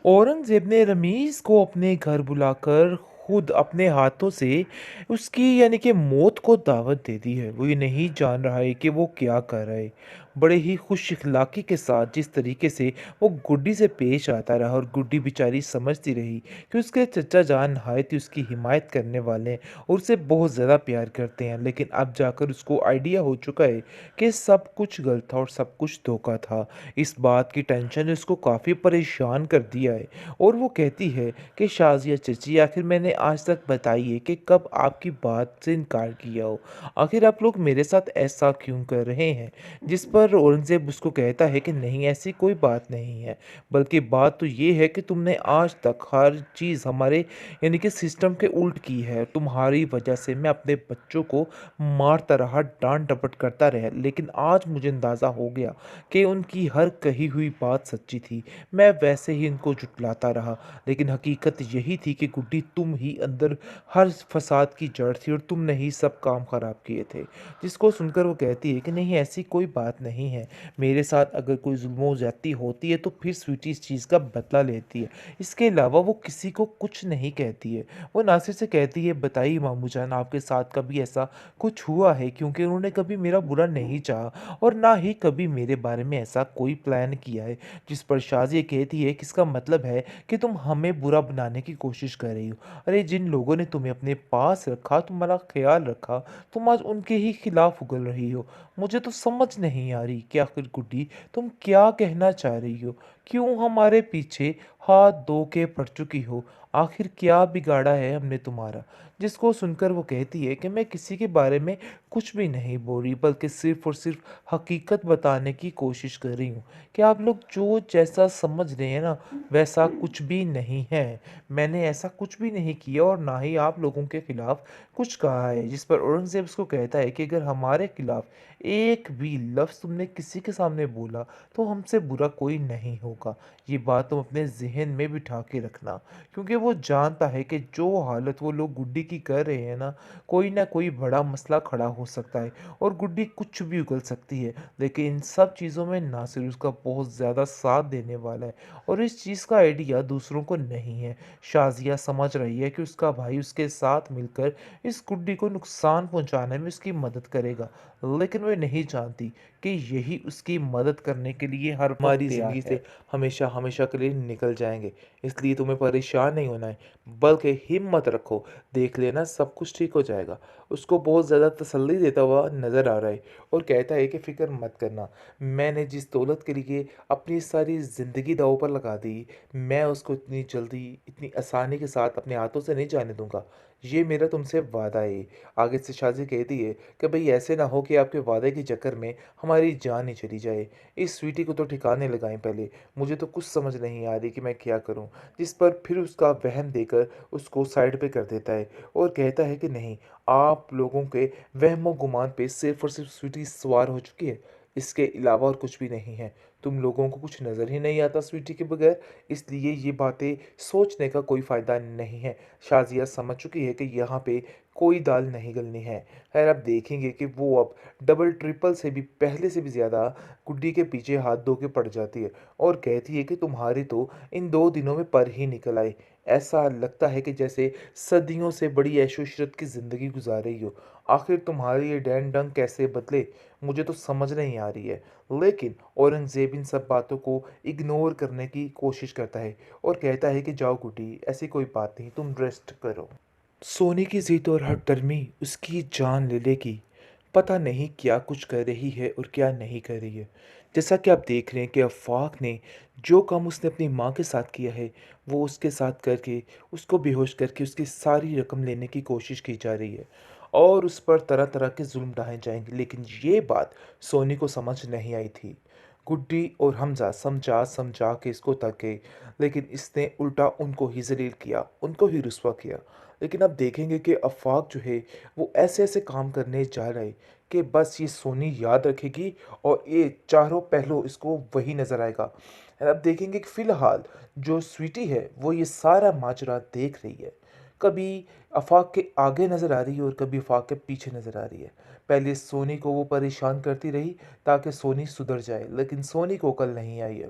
औरंगज़ेब ने रमीज़ को अपने घर बुलाकर खुद अपने हाथों से उसकी यानी कि मौत को दावत दे दी है। वो ये नहीं जान रहा है कि वो क्या कर रहा है। बड़े ही खुश इखलाक़ी के साथ जिस तरीके से वो गुड्डी से पेश आता रहा और गुड्डी बेचारी समझती रही कि उसके चचा जान नहायत ही उसकी हिमायत करने वाले हैं और उसे बहुत ज़्यादा प्यार करते हैं। लेकिन अब जाकर उसको आइडिया हो चुका है कि सब कुछ गलत था और सब कुछ धोखा था। इस बात की टेंशन ने उसको काफ़ी परेशान कर दिया है और वो कहती है कि शाज़िया चची, आखिर मैंने आज तक बताई है कि कब आपकी बात से इनकार किया हो। आखिर आप लोग मेरे साथ ऐसा क्यों कर रहे हैं? जिस पर औरंगज़ेब उसको कहता है कि नहीं, ऐसी कोई बात नहीं है, बल्कि बात तो ये है कि तुमने आज तक हर चीज़ हमारे यानी कि सिस्टम के उल्ट की है। तुम्हारी वजह से मैं अपने बच्चों को मारता रहा, डांट डपट करता रहा, लेकिन आज मुझे अंदाज़ा हो गया कि उनकी हर कही हुई बात सच्ची थी। मैं वैसे ही इनको झुठलाता रहा, लेकिन हकीकत यही थी कि गुड्डी तुम ही अंदर हर फसाद की जड़ थी और तुमने ही सब काम खराब किए थे। जिसको सुनकर वो कहती है कि नहीं, ऐसी कोई बात नहीं है। मेरे साथ अगर कोई जुल्म ज़्यादती होती है तो फिर स्वीटी इस चीज़ का बदला लेती है। इसके अलावा वो किसी को कुछ नहीं कहती है। वो नासिर से कहती है, बताइए मामू जान, आपके साथ कभी ऐसा कुछ हुआ है? क्योंकि उन्होंने कभी मेरा बुरा नहीं चाहा और ना ही कभी मेरे बारे में ऐसा कोई प्लान किया है। जिस पर शाज़िया कहती है कि इसका मतलब है कि तुम हमें बुरा बनाने की कोशिश कर रही हो। अरे, जिन लोगों ने तुम्हें अपने पास रखा, तुम्हारा ख्याल रखा, तुम आज उनके ही खिलाफ उगल रही हो। मुझे तो समझ नहीं आ रही कि आखिर गुड्डी तुम क्या कहना चाह रही हो? क्यों हमारे पीछे हाथ धो के पड़ चुकी हो? आखिर क्या बिगाड़ा है हमने तुम्हारा? जिसको सुनकर वो कहती है कि मैं किसी के बारे में कुछ भी नहीं बोल रही, बल्कि सिर्फ़ और सिर्फ़ हकीकत बताने की कोशिश कर रही हूँ कि आप लोग जो जैसा समझ रहे हैं ना, वैसा कुछ भी नहीं है। मैंने ऐसा कुछ भी नहीं किया और ना ही आप लोगों के खिलाफ कुछ कहा है। जिस पर औरंगज़ेब उसको कहता है कि अगर हमारे खिलाफ एक भी लफ्ज़ तुमने किसी के सामने बोला, तो हमसे बुरा कोई नहीं होगा। ये बात तुम अपने ज़हन में बिठा के रखना, क्योंकि वो जानता है कि जो हालत वो लोग गुड्डी की कर रहे हैं ना कोई बड़ा मसला खड़ा हो सकता है और गुड्डी कुछ भी उगल सकती है। लेकिन इन सब चीज़ों में नासिर उसका बहुत ज़्यादा साथ देने वाला है और इस चीज़ का आइडिया दूसरों को नहीं है। शाज़िया समझ रही है कि उसका भाई उसके साथ मिलकर इस गुड्डी को नुकसान पहुंचाने में उसकी मदद करेगा, लेकिन वह नहीं जानती कि यही उसकी मदद करने के लिए हर वक्त हमारी तैयार ज़िंदगी है। से हमेशा हमेशा के लिए निकल जाएँगे। इसलिए तुम्हें परेशान नहीं होना है, बल्कि हिम्मत रखो, देख लेना सब कुछ ठीक हो जाएगा। उसको बहुत ज़्यादा तसल्ली देता हुआ नज़र आ रहा है और कहता है कि फ़िक्र मत करना, मैंने जिस दौलत के लिए अपनी सारी ज़िंदगी दाँव पर लगा दी, मैं उसको इतनी जल्दी, इतनी आसानी के साथ अपने हाथों से नहीं जाने दूँगा। ये मेरा तुमसे वादा है। आगे से शाज़ी कहती है कि भई ऐसे ना हो कि आपके वादे के चक्कर में हमारी जान ही चली जाए। इस स्वीटी को तो ठिकाने लगाएँ पहले, मुझे तो कुछ समझ नहीं आ रही कि मैं क्या करूँ? जिस पर फिर उसका वहम देकर उसको साइड पे कर देता है और कहता है कि नहीं, आप लोगों के वहमो-गुमान पे सिर्फ़ और सिर्फ़ स्वीटी सवार हो चुकी है, इसके अलावा और कुछ भी नहीं है। तुम लोगों को कुछ नज़र ही नहीं आता स्वीटी के बगैर, इसलिए ये बातें सोचने का कोई फ़ायदा नहीं है। शाज़िया समझ चुकी है कि यहाँ पे कोई दाल नहीं गलनी है। ख़ैर, अब देखेंगे कि वो अब डबल ट्रिपल से भी पहले से भी ज़्यादा गुड्डी के पीछे हाथ धो के पड़ जाती है और कहती है कि तुम्हारी तो इन 2 दिनों में पर ही निकल आई। ऐसा लगता है कि जैसे सदियों से बड़ी ऐशो-इशरत की ज़िंदगी गुज़ार रही हो। आखिर तुम्हारी ये डैन-डंग कैसे बदले, मुझे तो समझ नहीं आ रही है। लेकिन औरंगज़ेब इन सब बातों को इग्नोर करने की कोशिश करता है और कहता है कि जाओ गुड्डी, ऐसी कोई बात नहीं, तुम रेस्ट करो। सोने की ज़िद और हठधर्मी उसकी जान ले लेगी। पता नहीं क्या कुछ कर रही है और क्या नहीं कर रही है। जैसा कि आप देख रहे हैं कि आफ़ाक ने जो काम उसने अपनी माँ के साथ किया है, वो उसके साथ करके, उसको बेहोश करके उसकी सारी रकम लेने की कोशिश की जा रही है और उस पर तरह-तरह के ज़ुल्म ढाए जाएँगे। लेकिन ये बात सोनी को समझ नहीं आई थी। गुड्डी और हमज़ा समझा-समझा के इसको तक गए, लेकिन इसने उल्टा उनको ही ज़लील किया, उनको ही रुस्वा किया। लेकिन अब देखेंगे कि आफ़ाक जो है, वो ऐसे-ऐसे काम करने जा रहा है कि बस ये सोनी याद रखेगी और ये चारों पहलू इसको वही नज़र आएगा। और अब देखेंगे कि फ़िलहाल जो स्वीटी है, वो ये सारा माजरा देख रही है। कभी आफ़ाक के आगे नज़र आ रही है और कभी आफ़ाक के पीछे नज़र आ रही है। पहले सोनी को वो परेशान करती रही ताकि सोनी सुधर जाए, लेकिन सोनी को अकल नहीं आई है।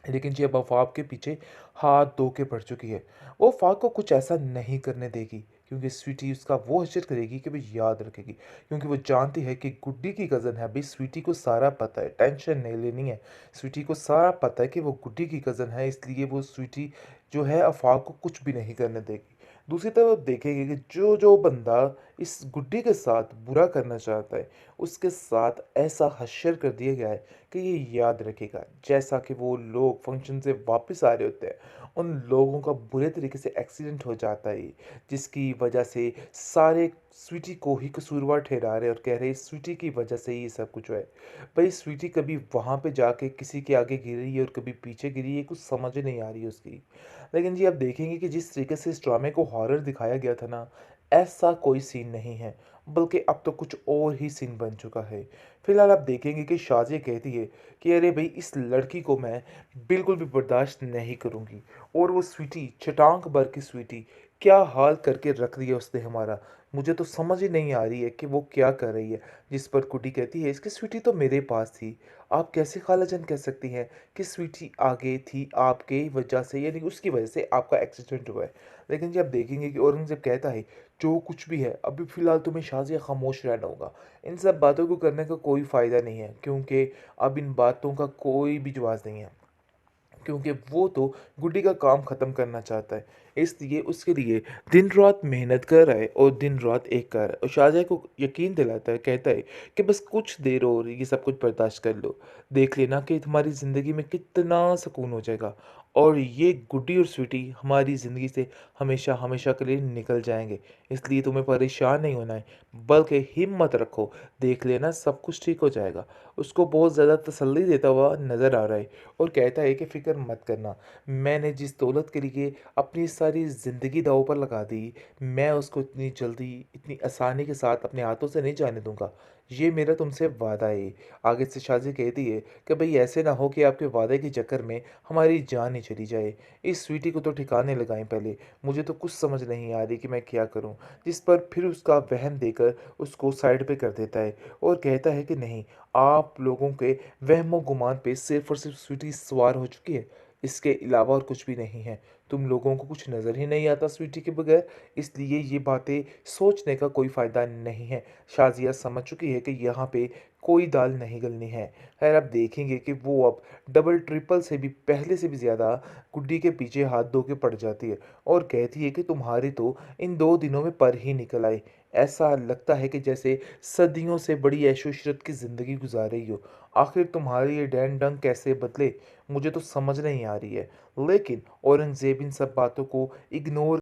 लेकिन जी अब अफ़वाह के पीछे हाथ धो के पड़ चुकी है। वो अफ़वाह को कुछ ऐसा नहीं करने देगी, क्योंकि स्वीटी उसका वो हशर करेगी कि वो याद रखेगी। क्योंकि वो जानती है कि गुड्डी की कज़न है, अभी स्वीटी को सारा पता है, टेंशन नहीं लेनी है। स्वीटी को सारा पता है कि वो गुड्डी की कज़न है, इसलिए वो स्वीटी जो है अफ़वाह को कुछ भी नहीं करने देगी। दूसरी तरफ देखेंगे कि जो बंदा इस गुड्डी के साथ बुरा करना चाहता है, उसके साथ ऐसा हशर कर दिया गया है कि ये याद रखेगा। जैसा कि वो लोग फंक्शन से वापस आ रहे होते हैं, उन लोगों का बुरे तरीके से एक्सीडेंट हो जाता है, जिसकी वजह से सारे स्वीटी को ही कसूरवार ठहरा रहे हैं और कह रहे हैं स्वीटी की वजह से ही ये सब कुछ हुआ है। भाई स्वीटी कभी वहाँ पे जाके किसी के आगे गिरी है और कभी पीछे गिरी है, कुछ समझ नहीं आ रही है उसकी। लेकिन जी आप देखेंगे कि जिस तरीके से इस ड्रामे को हॉरर दिखाया गया था ना, ऐसा कोई सीन नहीं है, बल्कि अब तो कुछ और ही सीन बन चुका है। फिलहाल आप देखेंगे कि शाज़िया कहती है कि अरे भई इस लड़की को मैं बिल्कुल भी बर्दाश्त नहीं करूँगी। और वो स्वीटी, छटाक भर की स्वीटी, क्या हाल करके रख दिया उसने हमारा। मुझे तो समझ ही नहीं आ रही है कि वो क्या कर रही है। जिस पर गुड्डी कहती है इसकी स्वीटी तो मेरे पास थी। आप कैसे खालाजान कह सकती हैं कि स्वीटी आगे थी आपके वजह से, यानी उसकी वजह से आपका एक्सीडेंट हुआ है। लेकिन जब देखेंगे कि औरंगज़ेब कहता है जो कुछ भी है अभी फ़िलहाल तुम्हें शाज़िया खामोश रहना होगा। इन सब बातों को करने का कोई फ़ायदा नहीं है, क्योंकि अब इन बातों का कोई भी जवाब नहीं है। क्योंकि वो तो गुड्डी का काम ख़त्म करना चाहता है। इसलिए उसके लिए दिन-रात मेहनत कर रहा है और दिन-रात एक कर रहा है और शाहज़ाद को यकीन दिलाता है, कहता है कि बस कुछ देर और ये सब कुछ बर्दाश्त कर लो। देख लेना कि तुम्हारी ज़िंदगी में कितना सुकून हो जाएगा और ये गुड्डी और स्वीटी हमारी ज़िंदगी से हमेशा-हमेशा के लिए निकल जाएँगे। इसलिए तुम्हें परेशान नहीं होना है, बल्कि हिम्मत रखो, देख लेना सब कुछ ठीक हो जाएगा। उसको बहुत ज़्यादा तसल्ली देता हुआ नज़र आ रहा है और कहता है कि फ़िक्र मत करना, मैंने जिस दौलत के लिए अपनी सारी ज़िंदगी दाँव पर लगा दी, मैं उसको इतनी जल्दी, इतनी आसानी के साथ अपने हाथों से नहीं जाने दूँगा। ये मेरा तुमसे वादा है। आगे से शाज़ी कहती है कि भई ऐसे ना हो कि आपके वादे के चक्कर में हमारी जान ही चली जाए। इस स्वीटी को तो ठिकाने लगाएँ पहले, मुझे तो कुछ समझ नहीं आ रही कि मैं क्या करूँ? जिस पर फिर उसका वहम देकर उसको साइड पे कर देता है और कहता है कि नहीं, आप लोगों के वहमो-गुमान पे सिर्फ़ और सिर्फ़ स्वीटी सवार हो चुकी है। इसके अलावा और कुछ भी नहीं है। तुम लोगों को कुछ नज़र ही नहीं आता स्वीटी के बगैर, इसलिए ये बातें सोचने का कोई फ़ायदा नहीं है। शाज़िया समझ चुकी है कि यहाँ पे कोई दाल नहीं गलनी है। ख़ैर आप देखेंगे कि वो अब डबल ट्रिपल से भी पहले से भी ज़्यादा गुड्डी के पीछे हाथ धो के पड़ जाती है और कहती है कि तुम्हारी तो इन 2 दिनों में पर ही निकल आई। ऐसा लगता है कि जैसे सदियों से बड़ी ऐशो-इशरत की ज़िंदगी गुज़ार रही हो। आखिर तुम्हारे ये डैन-डंक कैसे बदले, मुझे तो समझ नहीं आ रही है। लेकिन औरंगज़ेब इन सब बातों को इग्नोर